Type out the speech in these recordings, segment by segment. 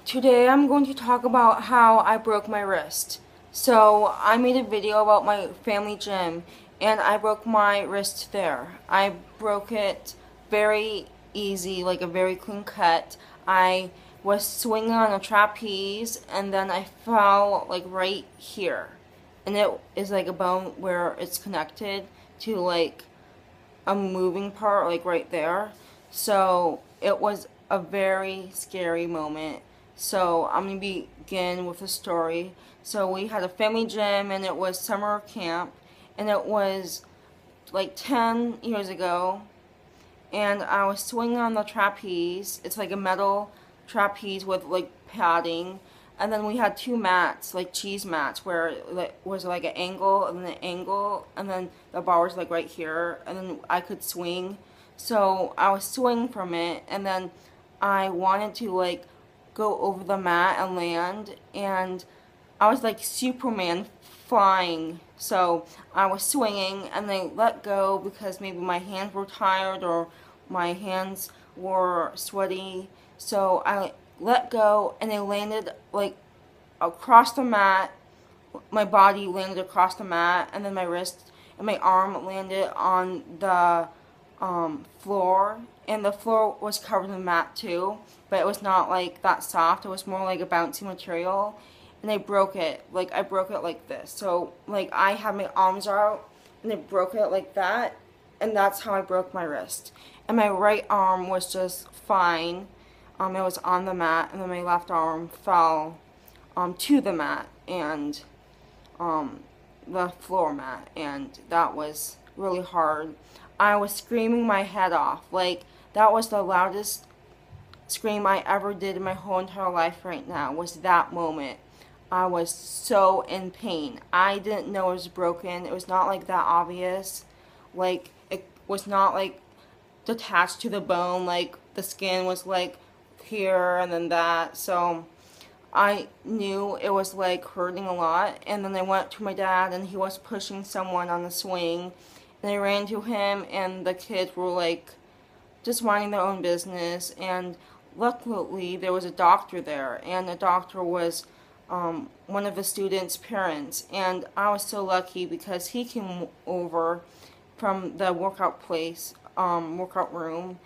Today I'm going to talk about how I broke my wrist. So I made a video about my family gym and I broke my wrist there. I broke it very easy, like a very clean cut. I was swinging on a trapeze and then I fell like right here. And it is like a bone where it's connected to like a moving part like right there. So it was a very scary moment. So I'm going to begin with a story. So we had a family gym and it was summer camp and it was like 10 years ago and I was swinging on the trapeze. It's like a metal trapeze with like padding, and then we had two mats, like cheese mats, where it was like an angle and then an angle, and then the bar was like right here, and then I could swing. So I was swinging from it, and then I wanted to like go over the mat and land, and I was like Superman flying. So I was swinging and they let go because maybe my hands were tired or my hands were sweaty. So I let go and they landed like across the mat. My body landed across the mat and then my wrist and my arm landed on the floor, and the floor was covered in mat too, but it was not like that soft. It was more like a bouncy material, and I broke it. Like I broke it like this. So like I had my arms out, and I broke it like that, and that's how I broke my wrist. And my right arm was just fine. It was on the mat, and then my left arm fell to the mat and the floor mat, and that was really hard. I was screaming my head off. Like, that was the loudest scream I ever did in my whole entire life right now, was that moment. I was so in pain. I didn't know it was broken. It was not like that obvious. Like, it was not like detached to the bone. Like, the skin was like here and then that. So I knew it was like hurting a lot, and then I went to my dad and he was pushing someone on the swing, and I ran to him and the kids were like just minding their own business, and luckily there was a doctor there, and the doctor was one of the students' parents, and I was so lucky because he came over from the workout room,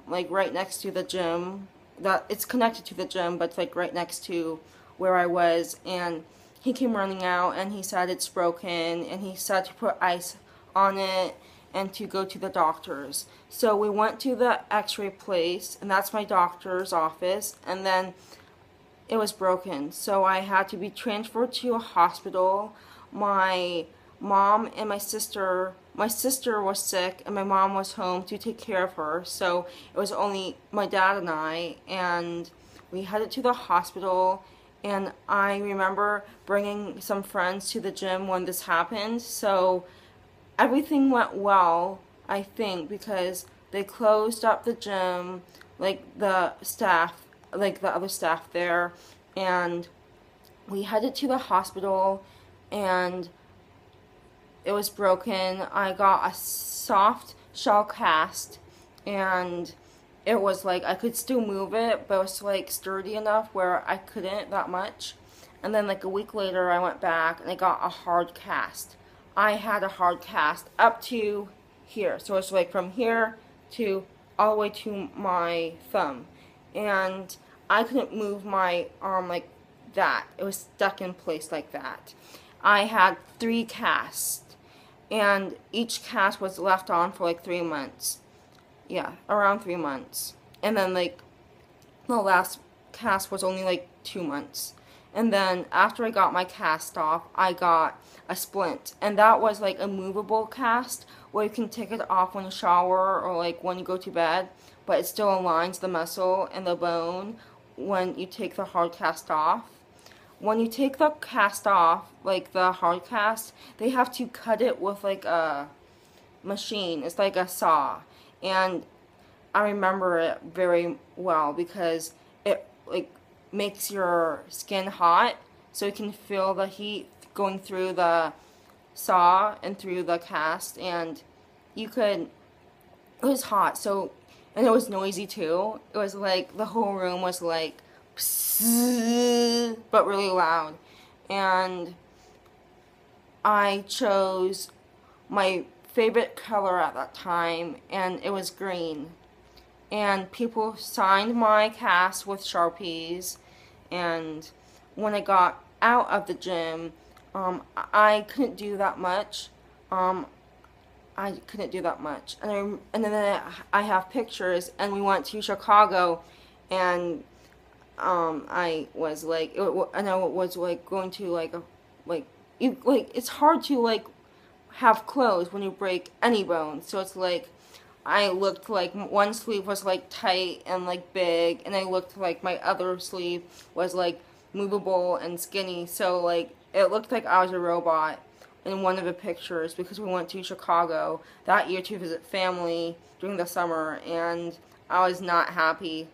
like right next to the gym. That it's connected to the gym, but it's like right next to where I was, and he came running out and he said it's broken, and he said to put ice on it and to go to the doctors. So we went to the x-ray place, and that's my doctor's office, and then it was broken. So I had to be transferred to a hospital. My mom and my sister was sick and my mom was home to take care of her. So it was only my dad and I, and we headed to the hospital, and I remember bringing some friends to the gym when this happened. So everything went well, I think, because they closed up the gym, like the staff, like the other staff there, and we headed to the hospital, and it was broken. I got a soft shell cast, and it was like I could still move it, but it was like sturdy enough where I couldn't that much. And then like a week later I went back and I got a hard cast. I had a hard cast up to here, so it's like from here to all the way to my thumb, and I couldn't move my arm like that. It was stuck in place like that. I had 3 casts, and each cast was left on for like 3 months. Yeah, around 3 months. And then like the last cast was only like 2 months. And then after I got my cast off, I got a splint, and that was like a movable cast where you can take it off when you shower or like when you go to bed, but it still aligns the muscle and the bone when you take the hard cast off. When you take the cast off, like the hard cast, they have to cut it with like a machine. It's like a saw, and I remember it very well because it like makes your skin hot, so you can feel the heat going through the saw and through the cast, and it was hot, so, and it was noisy too. It was like the whole room was like psst, but really loud. And I chose my favorite color at that time, and it was green. And people signed my cast with Sharpies, and when I got out of the gym, I couldn't do that much. I couldn't do that much. And then I have pictures, and we went to Chicago, and I was like, and I was like going to like it's hard to like have clothes when you break any bone. So it's like I looked like one sleeve was like tight and like big, and I looked like my other sleeve was like movable and skinny. So like it looked like I was a robot in one of the pictures, because we went to Chicago that year to visit family during the summer, and I was not happy.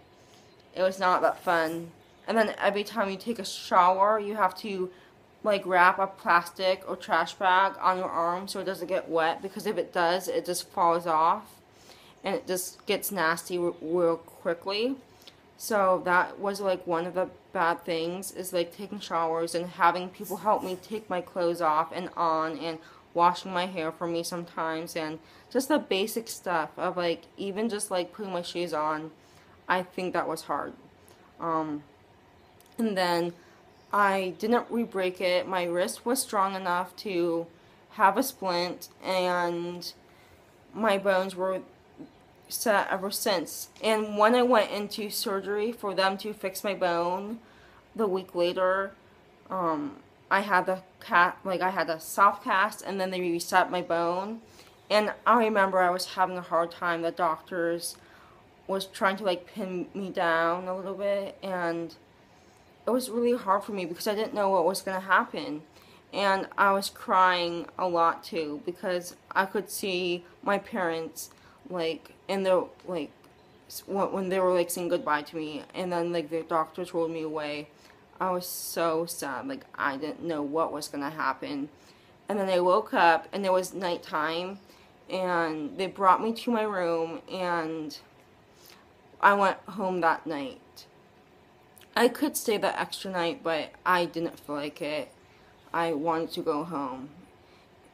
It was not that fun. And then every time you take a shower, you have to like wrap a plastic or trash bag on your arm so it doesn't get wet, because if it does, it just falls off and it just gets nasty real quickly. So that was like one of the bad things, is like taking showers and having people help me take my clothes off and on, and washing my hair for me sometimes, and just the basic stuff of like even just like putting my shoes on. I think that was hard. And then I didn't re-break it. My wrist was strong enough to have a splint, and my bones were set ever since. And when I went into surgery for them to fix my bone, the week later, I had I had a soft cast, and then they reset my bone. And I remember I was having a hard time. The doctors was trying to like pin me down a little bit, and it was really hard for me because I didn't know what was going to happen. And I was crying a lot too, because I could see my parents like in the like when they were like saying goodbye to me, and then like the doctors rolled me away. I was so sad. Like I didn't know what was going to happen. And then I woke up, and it was nighttime, and they brought me to my room, and I went home that night. I could stay the extra night, but I didn't feel like it. I wanted to go home.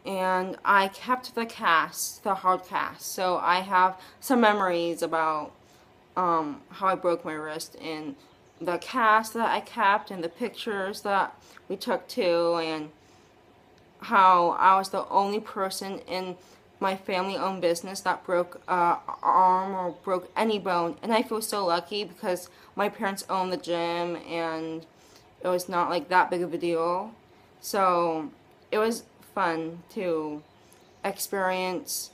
And I kept the cast, the hard cast. So I have some memories about how I broke my wrist, and the cast that I kept, and the pictures that we took too, and how I was the only person in my family-owned business that broke an arm or broke any bone. And I feel so lucky because my parents owned the gym, and it was not like that big of a deal. So it was fun to experience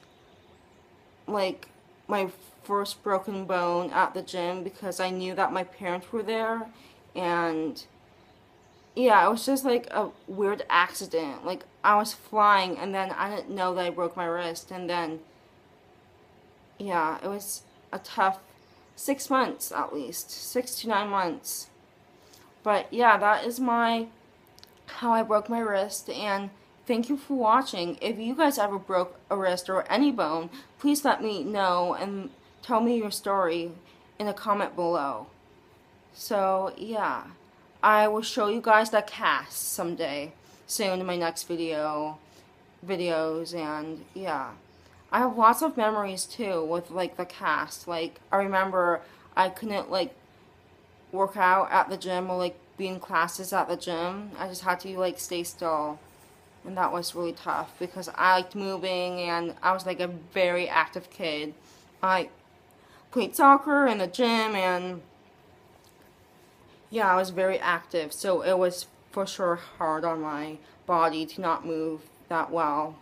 like my first broken bone at the gym, because I knew that my parents were there. And yeah, it was just like a weird accident. Like I was flying, and then I didn't know that I broke my wrist, and then yeah, it was a tough 6 months, at least 6 to 9 months. But yeah, that is how I broke my wrist. And thank you for watching. If you guys ever broke a wrist or any bone, please let me know and tell me your story in a comment below. So yeah, I will show you guys the cast someday soon in my next videos. And yeah, I have lots of memories too with like the cast. Like I remember I couldn't like work out at the gym, or like be in classes at the gym. I just had to like stay still, and that was really tough because I liked moving, and I was like a very active kid. I played soccer in the gym, and yeah, I was very active, so it was for sure hard on my body to not move that well.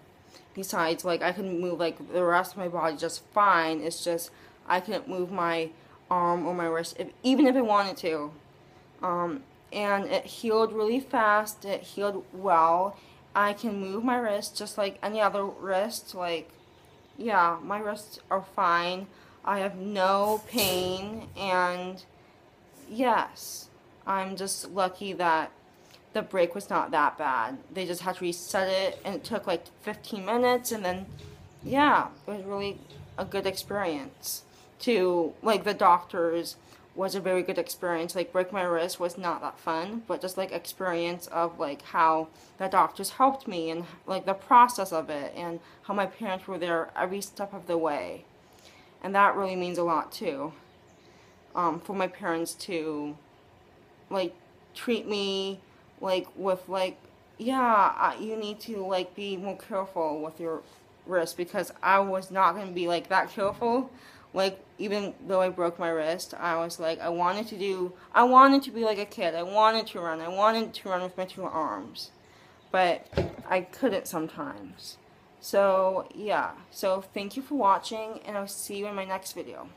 Besides, like, I could move like the rest of my body just fine. It's just I couldn't move my arm or my wrist, even if I wanted to. And it healed really fast. It healed well. I can move my wrist just like any other wrist. Like, yeah, my wrists are fine. I have no pain, and yes, I'm just lucky that the break was not that bad. They just had to reset it, and it took like 15 minutes, and then yeah, it was really a good experience. To like, the doctors was a very good experience. Like, break my wrist was not that fun, but just like experience of like how the doctors helped me and like the process of it and how my parents were there every step of the way. And that really means a lot too. For my parents to like treat me like with like, yeah, you need to like be more careful with your wrist, because I was not going to be like that careful. Like, even though I broke my wrist, I was like, I wanted to be like a kid. I wanted to run with my 2 arms. But I couldn't sometimes. So, yeah. So, thank you for watching, and I'll see you in my next video.